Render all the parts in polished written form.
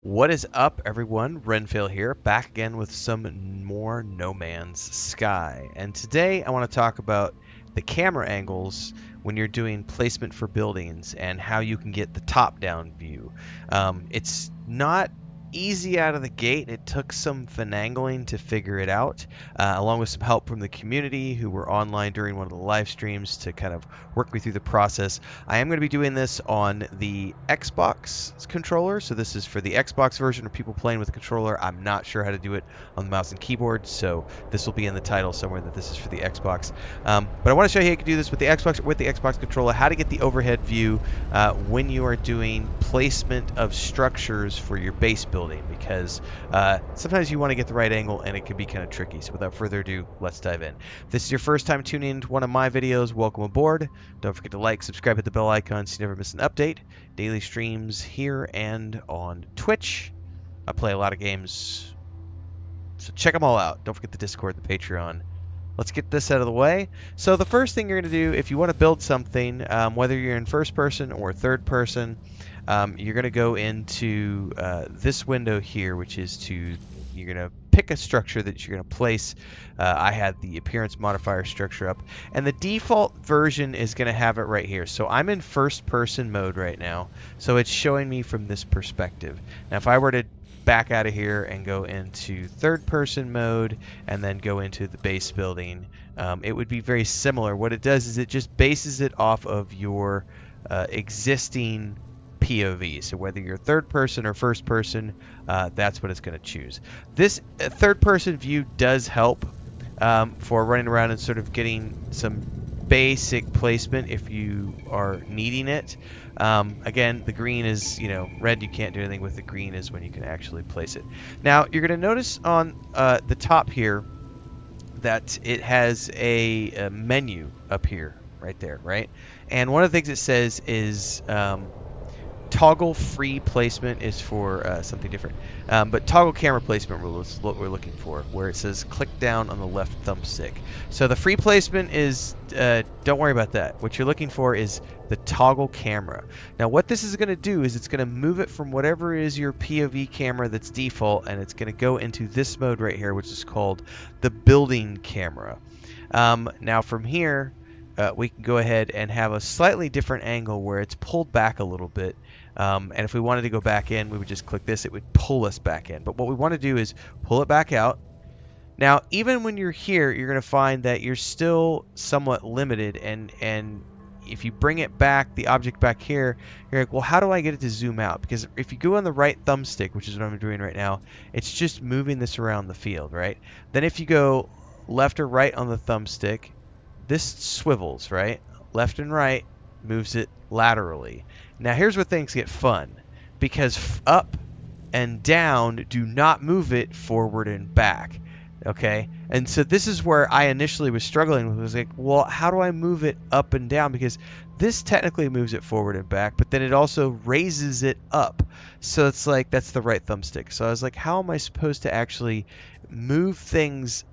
What is up, everyone? Renfail here, back again with some more No Man's Sky. And today I want to talk about the camera angles when you're doing placement for buildings and how you can get the top-down view. It's not easy out of the gate. It took some finagling to figure it out, along with some help from the community who were online during one of the live streams to kind of work me through the process. I am going to be doing this on the Xbox controller, so this is for the Xbox version of people playing with a controller. I'm not sure how to do it on the mouse and keyboard, so this will be in the title somewhere that this is for the Xbox. But I want to show you how you can do this with the Xbox controller, how to get the overhead view when you are doing placement of structures for your base building, because sometimes you want to get the right angle and it can be kind of tricky. So without further ado, let's dive in. If this is your first time tuning into one of my videos, welcome aboard. Don't forget to like, subscribe, hit the bell icon so you never miss an update. Daily streams here and on Twitch. I play a lot of games, so check them all out. Don't forget the Discord, the Patreon. Let's get this out of the way. So the first thing you're going to do, if you want to build something, whether you're in first person or third person, you're going to go into this window here, which is you're going to pick a structure that you're going to place. I had the appearance modifier structure up, and the default version is going to have it right here. So I'm in first person mode right now, so it's showing me from this perspective. Now if I were to back out of here and go into third person mode and then go into the base building, it would be very similar. What it does is it just bases it off of your existing POV. So whether you're third person or first person, that's what it's going to choose. This third person view does help for running around and sort of getting some basic placement if you are needing it. Again, the green is, red you can't do anything with. The green is when you can actually place it. Now, you're going to notice on the top here that it has a menu up here, right there, right? And one of the things it says is toggle free placement is for something different. But toggle camera placement rule is what we're looking for, where it says click down on the left thumbstick. So the free placement is, don't worry about that. What you're looking for is the toggle camera. Now what this is going to do is it's going to move it from whatever is your POV camera that's default, and it's going to go into this mode right here, which is called the building camera. Now from here, we can go ahead and have a slightly different angle where it's pulled back a little bit. And if we wanted to go back in, we would just click this. It would pull us back in. But what we want to do is pull it back out. Now, even when you're here, you're going to find that you're still somewhat limited. And if you bring it back, the object back here, you're like, well, how do I get it to zoom out? Because if you go on the right thumbstick, which is what I'm doing right now, it's just moving this around the field, right? Then if you go left or right on the thumbstick, this swivels, right? Left and right moves it laterally. Now here's where things get fun, because up and down do not move it forward and back. Okay, and so this is where I initially was struggling with. Was like, well, how do I move it up and down? Because this technically moves it forward and back, but then it also raises it up. So it's like, that's the right thumbstick. So I was like, how am I supposed to actually move things,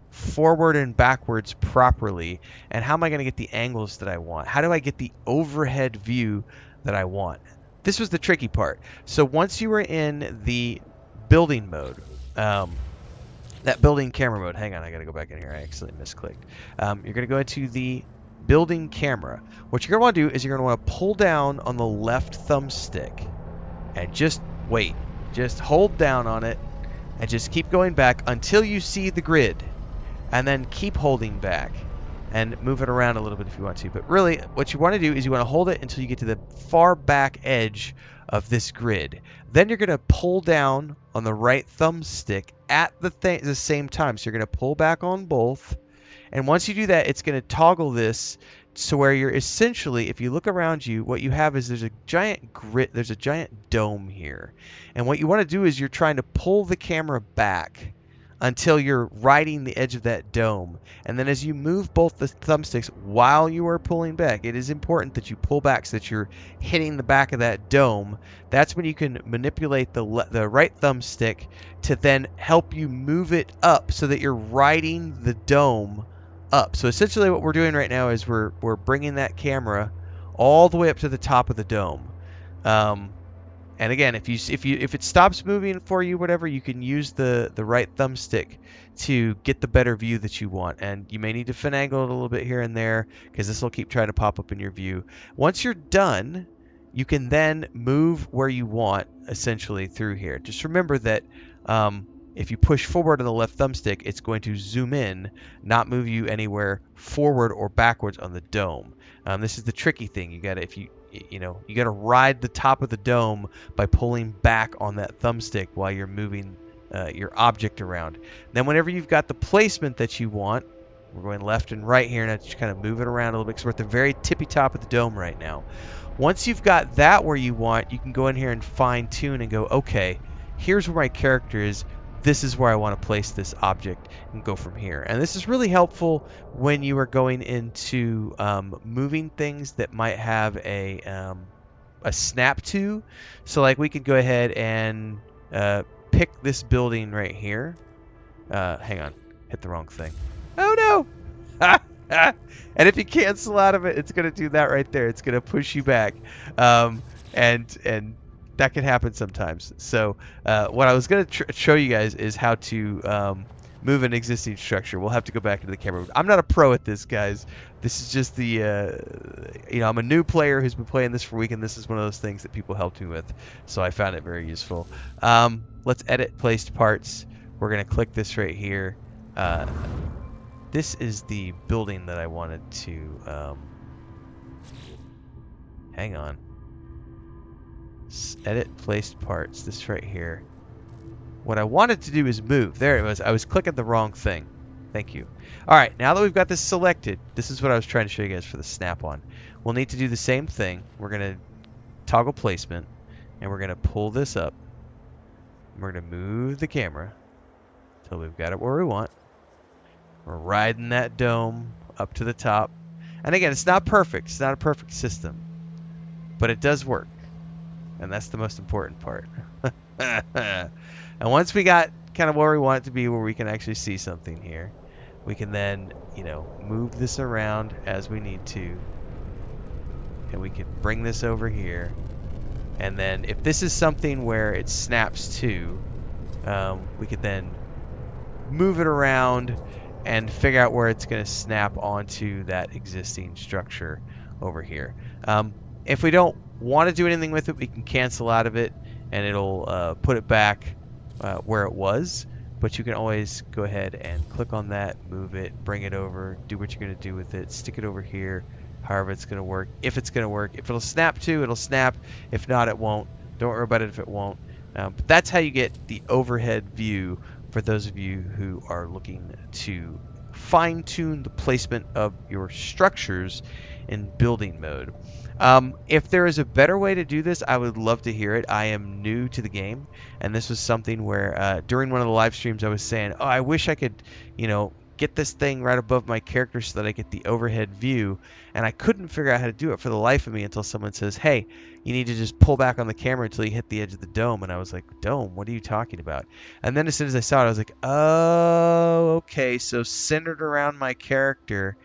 forward and backwards properly, and how am I going to get the angles that I want? How do I get the overhead view that I want? This was the tricky part. So once you are in the building mode, that building camera mode, hang on, I got to go back in here. I accidentally misclicked. You're going to go into the building camera. What you're going to want to do is you're going to want to pull down on the left thumbstick and just wait. Just hold down on it and just keep going back until you see the grid. And then keep holding back and move it around a little bit if you want to. But really, what you want to do is you want to hold it until you get to the far back edge of this grid. Then you're going to pull down on the right thumbstick at the same time. So you're going to pull back on both. And once you do that, it's going to toggle this to where you're essentially, if you look around you, what you have is there's a giant grid, there's a giant dome here. And what you want to do is you're trying to pull the camera back until you're riding the edge of that dome. And then as you move both the thumbsticks while you are pulling back, it is important that you pull back so that you're hitting the back of that dome. That's when you can manipulate the right thumbstick to then help you move it up so that you're riding the dome up. So essentially what we're doing right now is we're bringing that camera all the way up to the top of the dome. And again, if it stops moving for you, whatever, you can use the right thumbstick to get the better view that you want. And you may need to finagle it a little bit here and there because this will keep trying to pop up in your view. Once you're done, you can then move where you want essentially through here. Just remember that if you push forward on the left thumbstick, it's going to zoom in, not move you anywhere forward or backwards on the dome. This is the tricky thing. You gotta ride the top of the dome by pulling back on that thumbstick while you're moving your object around. Then whenever you've got the placement that you want, we're going left and right here, and I just kind of move it around a little bit because we're at the very tippy top of the dome right now. Once you've got that where you want, you can go in here and fine tune and go, okay, here's where my character is. This is where I want to place this object and go from here. And this is really helpful when you are going into moving things that might have a snap to. So like we could go ahead and pick this building right here. Hang on, hit the wrong thing. Oh no! And if you cancel out of it, it's going to do that right there. It's going to push you back. And that can happen sometimes. So what I was going to show you guys is how to move an existing structure. We'll have to go back into the camera. I'm not a pro at this, guys. This is just the, I'm a new player who's been playing this for a week, and this is one of those things that people helped me with. So I found it very useful. Let's edit placed parts. We're going to click this right here. This is the building that I wanted to, hang on. Edit placed parts. This right here. What I wanted to do is move. There it was. I was clicking the wrong thing. Thank you. All right, now that we've got this selected, this is what I was trying to show you guys for the snap-on. We'll need to do the same thing. We're going to toggle placement, and we're going to pull this up. We're going to move the camera until we've got it where we want. We're riding that dome up to the top. And again, it's not perfect. It's not a perfect system. But it does work. And that's the most important part. And once we got kind of where we want it to be, where we can actually see something here, we can then, move this around as we need to. And we can bring this over here. And then if this is something where it snaps to, we could then move it around and figure out where it's going to snap onto that existing structure over here. If we don't want to do anything with it, we can cancel out of it and it'll put it back where it was. But you can always go ahead and click on that, move it, bring it over, do what you're going to do with it, stick it over here, however it's going to work. If it's going to work, if it'll snap to, it'll snap. If not, it won't. Don't worry about it if it won't. But that's how you get the overhead view for those of you who are looking to fine-tune the placement of your structures in building mode. If there is a better way to do this, I would love to hear it. I am new to the game, and this was something where during one of the live streams I was saying, oh, I wish I could, get this thing right above my character so that I get the overhead view, and I couldn't figure out how to do it for the life of me until someone says, hey, you need to just pull back on the camera until you hit the edge of the dome. And I was like, dome? What are you talking about? And then as soon as I saw it, I was like, oh, okay, so centered around my character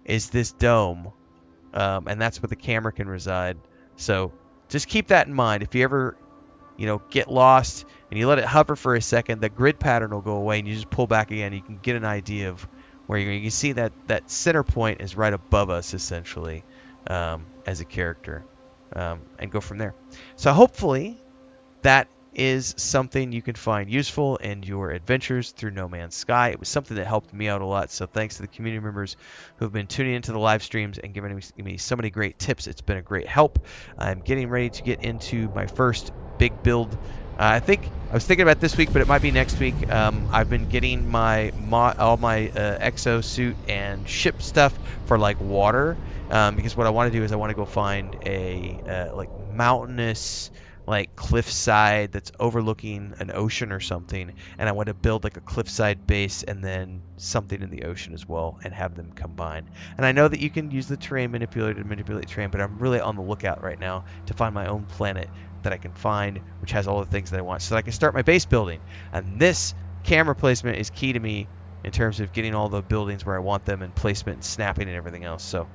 is this dome, and that's where the camera can reside. So just keep that in mind. If you ever get lost and you let it hover for a second, the grid pattern will go away and you just pull back again. You can get an idea of where you're going. You can see that center point is right above us, essentially, as a character, and go from there. So hopefully that is something you can find useful in your adventures through No Man's Sky. It was something that helped me out a lot, so thanks to the community members who have been tuning into the live streams and giving me so many great tips. It's been a great help. I'm getting ready to get into my first big build. I was thinking about this week, but it might be next week. I've been getting all my exo suit and ship stuff for like water, because what I want to do is I want to go find a mountainous cliffside that's overlooking an ocean or something, and I want to build like a cliffside base and then something in the ocean as well and have them combine. And I know that you can use the terrain manipulator to manipulate terrain, but I'm really on the lookout right now to find my own planet that I can find which has all the things that I want so that I can start my base building. And this camera placement is key to me in terms of getting all the buildings where I want them and placement and snapping and everything else. So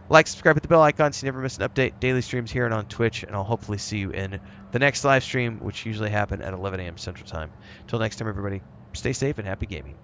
Like, subscribe, hit the bell icon so you never miss an update. Daily streams here and on Twitch, and I'll hopefully see you in the next live stream, which usually happen at 11 a.m. Central Time. Till next time, everybody, stay safe and happy gaming.